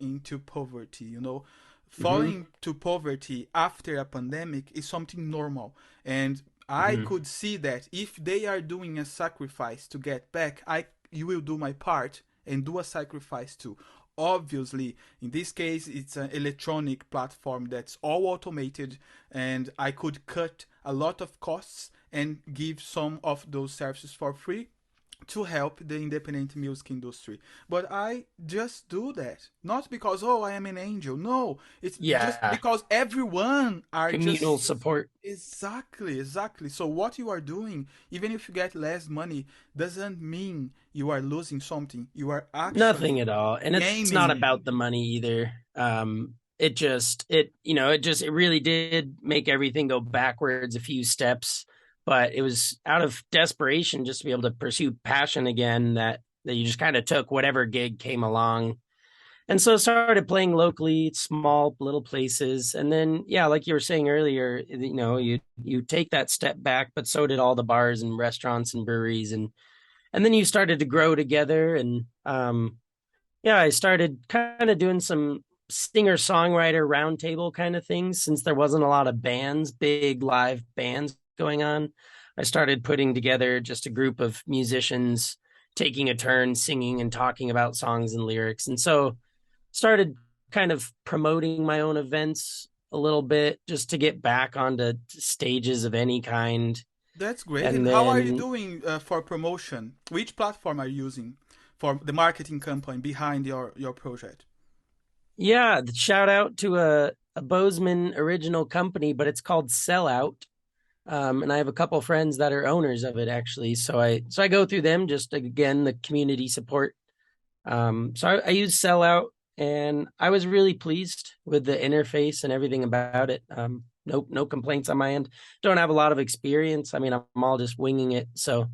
into poverty. Hmm. Falling to poverty after a pandemic is something normal. And I Hmm. could see that if they are doing a sacrifice to get back, you will do my part and do a sacrifice too. Obviously, in this case, it's an electronic platform that's all automated, and I could cut a lot of costs and give some of those services for free to help the independent music industry. But I just do that not because, oh, I am an angel. No, it's just Yeah, because everyone are communal just support. exactly. So what you are doing, even if you get less money, doesn't mean you are losing something. You are Nothing actually at all. And it's not gaining. about the money either. It really did make everything go backwards a few steps, but it was out of desperation just to be able to pursue passion again that you just kind of took whatever gig came along. And so started playing locally, small little places. And then, yeah, like you were saying earlier, you take that step back, but so did all the bars and restaurants and breweries and then you started to grow together and yeah, I started kind of doing some singer-songwriter roundtable kind of things. Since there wasn't a lot of bands, big live bands going on, I started putting together just a group of musicians taking a turn singing and talking about songs and lyrics. And so started kind of promoting my own events a little bit just to get back onto stages of any kind. That's great. And And how are you then, doing for promotion? Which platform are you using for the marketing campaign behind your project? yeah, shout out to a Bozeman original company, but it's called Sellout. And I have a couple friends that are owners of it actually. So I go through them, just again the community support. So I use Sellout, and I was really pleased with the interface and everything about it. No complaints on my end. Don't have a lot of experience. I mean, I'm all just winging it. So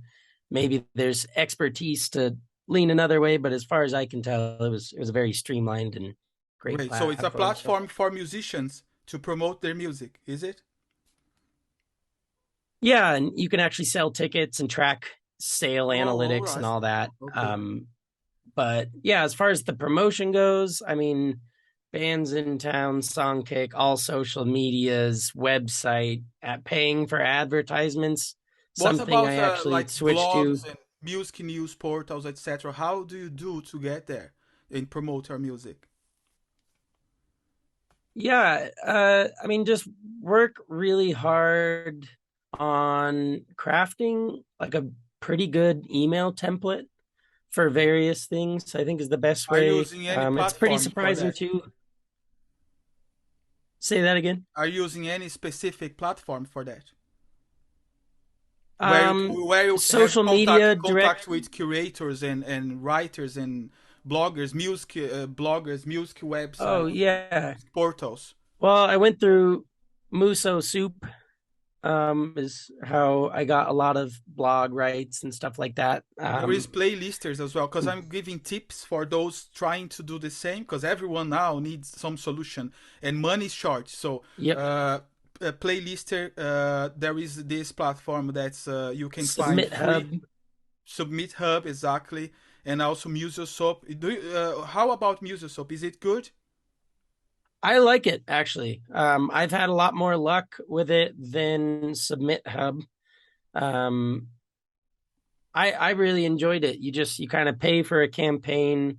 maybe there's expertise to lean another way, but as far as I can tell, it was a very streamlined and great Great. So it's a platform. So platform for musicians to promote their music, is it? yeah, and you can actually sell tickets and track sale Oh, all analytics and right. all that. Okay. But yeah, as far as the promotion goes, I mean, bands in town, Songkick, all social medias, website, at paying for advertisements, What something I about actually like switched to. blogs and music news portals, etc.? How do you do to get there and promote your music? Yeah, I mean, just work really hard on crafting like a pretty good email template for various things, I think is the best Are you way. using any It's pretty platform for surprising that? too. Say that again. Are you using any specific platform for that? Um, Where you have Social media, direct. contact with curators and writers and bloggers, music bloggers, music Oh websites, yeah. portals. Well, I went through Muso Soup. Is how I got a lot of blog rights and stuff like that. There is playlisters as well, because I'm giving tips for those trying to do the same, because everyone now needs some solution and money is short. So, Yep. a playlister, there is this platform that's you can find Submit free. Hub. Submit Hub, exactly, and also Musosoap. How about Musosoap? Is it good? I like it actually. I've had a lot more luck with it than Submit Hub. Um, I really enjoyed it. You kind of pay for a campaign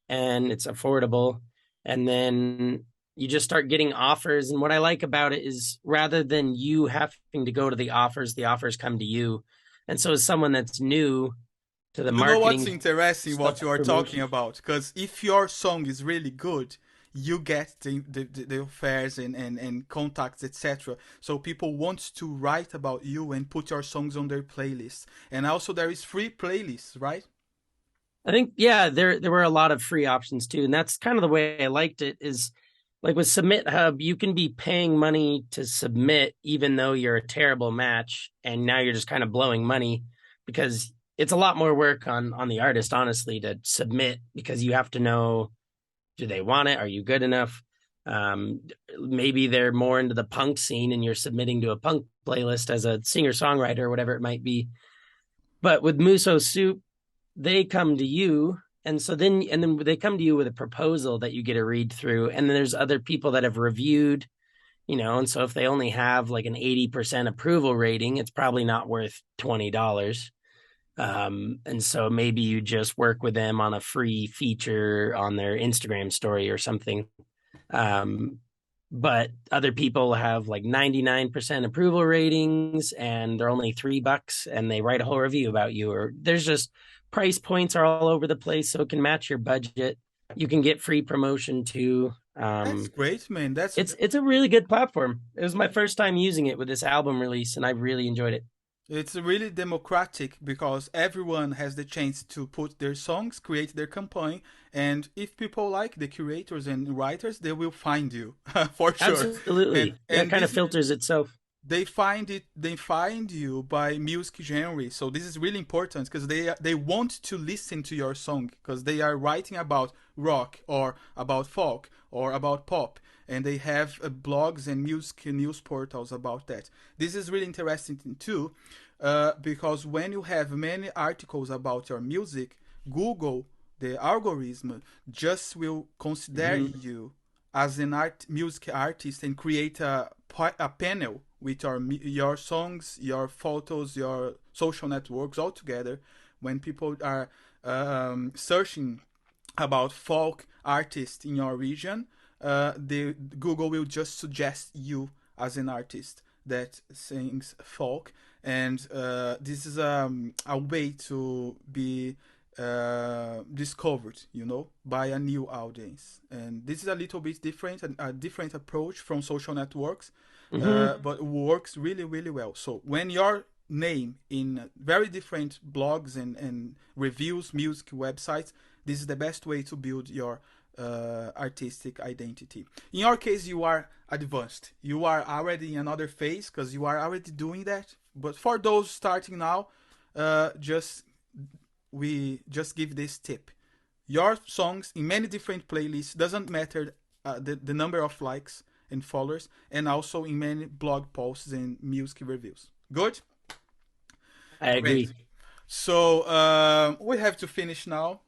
and it's affordable, and then you just start getting offers. And what I like about it is rather than you having to go to the offers come to you. And so as someone that's new to the You know what's marketing interesting stuff, what you are talking promotion. about? Because if your song is really good, you get the affairs and contacts, etc. So people want to write about you and put your songs on their playlist. And also there is free playlists, right? I think yeah, there were a lot of free options too, and that's kind of the way I liked it. Is like with Submit Hub, you can be paying money to submit, even though you're a terrible match, and now you're just kind of blowing money because it's a lot more work on the artist, honestly, to submit because you have to know, do they want it? Are you good enough? Um, Maybe they're more into the punk scene, and you're submitting to a punk playlist as a singer songwriter or whatever it might be. But with Muso Soup, they come to you, and then they come to you with a proposal that you get to read through, and then there's other people that have reviewed, and so if they only have like an 80% approval rating, it's probably not worth $20. And so maybe you just work with them on a free feature on their Instagram story or something. um, but other people have like 99% approval ratings and they're only $3 and they write a whole review about you. Or there's just price points are all over the place, so it can match your budget. You can get free promotion too. That's great, man. It's a really good platform. It was my first time using it with this album release, and I really enjoyed it. It's really democratic because everyone has the chance to put their songs, create their campaign, and if people like the curators and writers, they will find you for sure. And Absolutely. Yeah, it and kind of this filters itself. they find you by music genre. So this is really important because they want to listen to your song because they are writing about rock or about folk or about pop, and they have blogs and music news portals about that. This is really interesting too, because when you have many articles about your music, Google, the algorithm, just will consider Hmm. you as an music artist and create a panel with your songs, your photos, your social networks all together. When people are searching about folk artists in your region, the Google will just suggest you as an artist that sings folk, and this is a way to be discovered, by a new audience. And this is a little bit different, a different approach from social networks, but works really, really well. So when your name in very different blogs and reviews, music websites, this is the best way to build your artistic identity. In your case, you are advanced. You are already in another phase because you are already doing that. But for those starting now, just we just give this tip. Your songs in many different playlists, doesn't matter the number of likes and followers, and also in many blog posts and music reviews. Good? I Great. agree. So we have to finish now.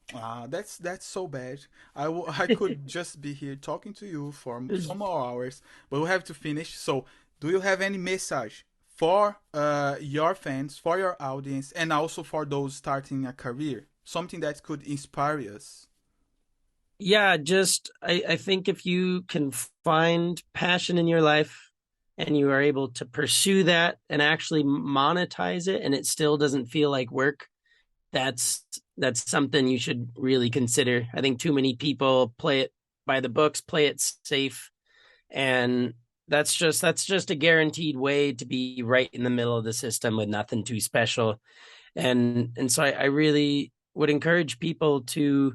That's so bad. I could just be here talking to you for some more hours, but we have to finish. So do you have any message for your fans, for your audience, and also for those starting a career? Something that could inspire us. Yeah, just I think if you can find passion in your life and you are able to pursue that and actually monetize it and it still doesn't feel like work, that's that's something you should really consider. I think too many people play it by the books, play it safe, and that's just a guaranteed way to be right in the middle of the system with nothing too special. And so I really would encourage people to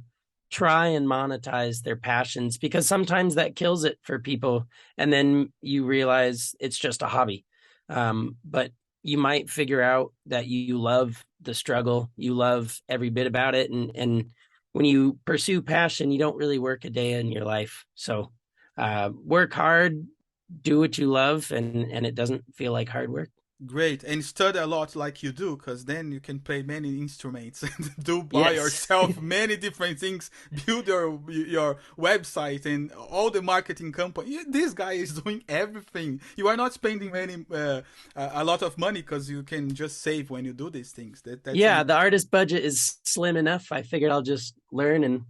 try and monetize their passions because sometimes that kills it for people and then you realize it's just a hobby. But you might figure out that you love the struggle, you love every bit about it, and when you pursue passion you don't really work a day in your life. So work hard, do what you love, and it doesn't feel like hard work. Great, and study a lot like you do, because then you can play many instruments and do by Yes. yourself many different things. Build your website and all the marketing company. This guy is doing everything. You are not spending a lot of money because you can just save when you do these things. That's Yeah, the artist budget is slim enough. I figured I'll just learn and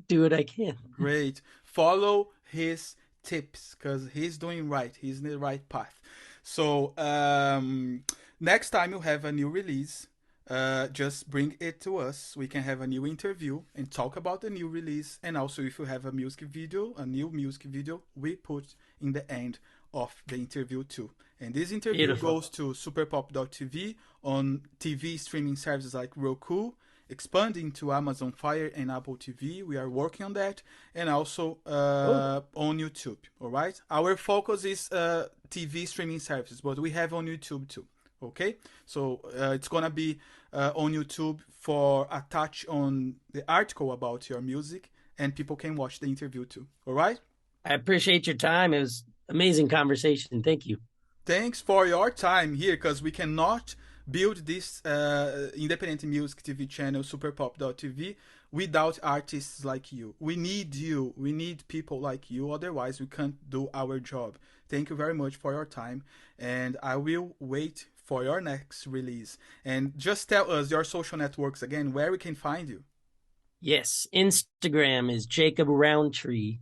do what I can. great. Follow his tips because he's doing right. He's in the right path. So next time you have a new release, just bring it to us. We can have a new interview and talk about the new release. And also, if you have a music video, a new music video, we put in the end of the interview too. And this interview Beautiful. goes to superpop.tv on TV streaming services like Roku, expanding to Amazon Fire and Apple TV. We are working on that, and also Oh, on YouTube. All right. Our focus is TV streaming services, but we have on YouTube too. Okay, so it's gonna be on YouTube for a touch on the article about your music, and people can watch the interview too. All right. I appreciate your time. It was amazing conversation. Thank you. Thanks for your time here because we cannot build this independent music TV channel, superpop.tv, without artists like you. We need you. We need people like you. Otherwise, we can't do our job. Thank you very much for your time. And I will wait for your next release. And just tell us your social networks again, where we can find you. Yes, Instagram is Jacob Rountree.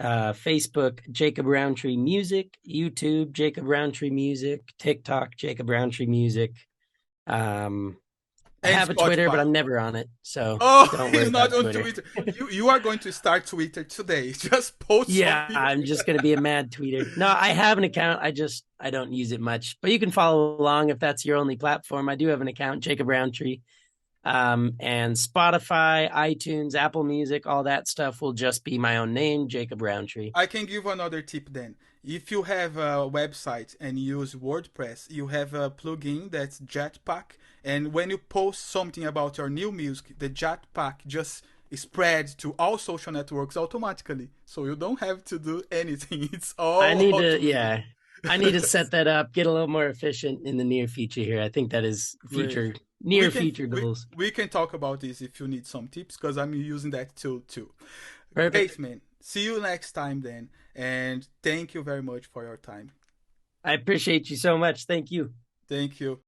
Facebook, Jacob Rountree Music. YouTube, Jacob Rountree Music. TikTok, Jacob Rountree Music. Um, I And have a Twitter, but Spotify. I'm never on it, so Oh, don't worry he's not about on Twitter. Twitter. You are going to start Twitter today. Just post Yeah, something. I'm just gonna be a mad tweeter. No, I have an account. I don't use it much, but you can follow along if that's your only platform. I do have an account, Jacob Rountree. And Spotify, iTunes, Apple Music, all that stuff will just be my own name, Jacob Rountree. I can give another tip then. If you have a website and use WordPress, you have a plugin that's Jetpack, and when you post something about your new music, the Jetpack just spread to all social networks automatically. So you don't have to do anything. It's I all need to, automated. yeah, I need to set that up, get a little more efficient in the near future here. I think that is Great. future, We near can future we, goals. we can talk about this if you need some tips because I'm using that tool too. Perfect. Great, man. See you next time then. And thank you very much for your time. I appreciate you so much. Thank you. Thank you.